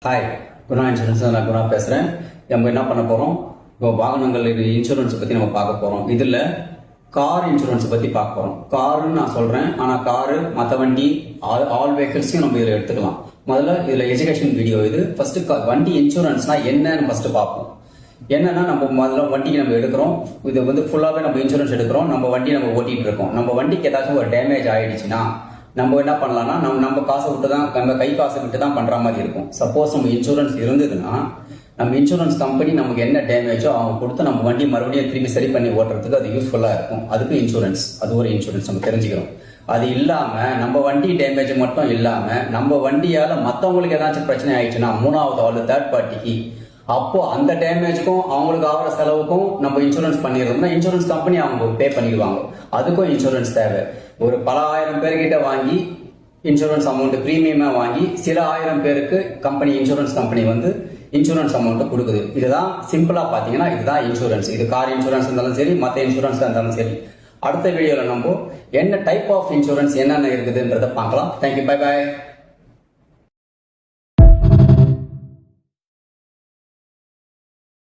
Hi, Guna insurance. நான் குணா பேசுகிறேன். நம்ம என்ன பண்ண போகிறோம், இப்போ வாகனங்கள் இன்சூரன்ஸை பற்றி நம்ம பார்க்க போகிறோம். இதில் கார் இன்சூரன்ஸை பற்றி பார்க்க போகிறோம். காருன்னு நான் சொல்கிறேன், ஆனால் காரு மற்ற வண்டி ஆல் வெஹிக்கிள்ஸையும் நம்ம இதில் எடுத்துக்கலாம். முதல்ல இதில் எஜுகேஷன் வீடியோ இது. ஃபஸ்ட்டு வண்டி இன்சூரன்ஸ்னால் என்னன்னு ஃபஸ்ட்டு பார்ப்போம். என்னன்னா, நம்ம முதல்ல வண்டிக்கு நம்ம எடுக்கிறோம். இது வந்து ஃபுல்லாகவே நம்ம இன்சூரன்ஸ் எடுக்கிறோம். நம்ம வண்டி நம்ம ஓட்டிகிட்டு இருக்கோம். நம்ம வண்டிக்கு ஏதாச்சும் ஒரு டேமேஜ் ஆகிடுச்சுன்னா நம்ம என்ன பண்ணலாம்னா, நம்ம காசை விட்டு தான், நம்ம கை காசை விட்டு தான் பண்ணுற மாதிரி இருக்கும். சப்போஸ் நம்ம இன்சூரன்ஸ் இருந்ததுன்னா நம்ம இன்சூரன்ஸ் கம்பெனி நமக்கு என்ன டேமேஜோ அவங்க கொடுத்து நம்ம வண்டி மறுபடியும் திரும்பி சரி பண்ணி ஓட்டுறதுக்கு அது யூஸ்ஃபுல்லாக இருக்கும். அதுக்கு இன்சூரன்ஸ், அது ஒரு இன்சூரன்ஸ் நம்ம தெரிஞ்சுக்கிறோம். அது இல்லாமல் நம்ம வண்டி டேமேஜ் மட்டும் இல்லாமல் நம்ம வண்டியால் மற்றவங்களுக்கு ஏதாச்சும் பிரச்சனை ஆயிடுச்சுன்னா, மூணாவது ஆள் தேர்ட் பார்ட்டிக்கு, அப்போ அந்த டேமேஜுக்கும் அவங்களுக்கு ஆகிற செலவுக்கும் நம்ம இன்சூரன்ஸ் பண்ணிடுறோம்னா இன்சூரன்ஸ் கம்பெனி அவங்க பே பண்ணிடுவாங்க. அதுக்கும் இன்சூரன்ஸ் தேவை. ஒரு பல ஆயிரம் பேர்கிட்ட வாங்கி இன்சூரன்ஸ் அமௌண்ட் பிரீமியமா வாங்கி சில ஆயிரம் பேருக்கு கம்பெனி இன்சூரன்ஸ் கம்பெனி வந்து இன்சூரன்ஸ் அமௌண்ட் கொடுக்குது. இதுதான் சிம்பிளா பாத்தீங்கன்னா இதுதான் இன்சூரன்ஸ். இது கார் இன்சூரன்ஸ் இருந்தாலும் சரி, மற்ற இன்சூரன்ஸ் இருந்தாலும் சரி. அடுத்த வீடியோல நம்ம என்ன டைப் ஆஃப் இன்சூரன்ஸ் என்னென்ன இருக்குதுன்றதை பார்க்கலாம். Thank you, bye bye.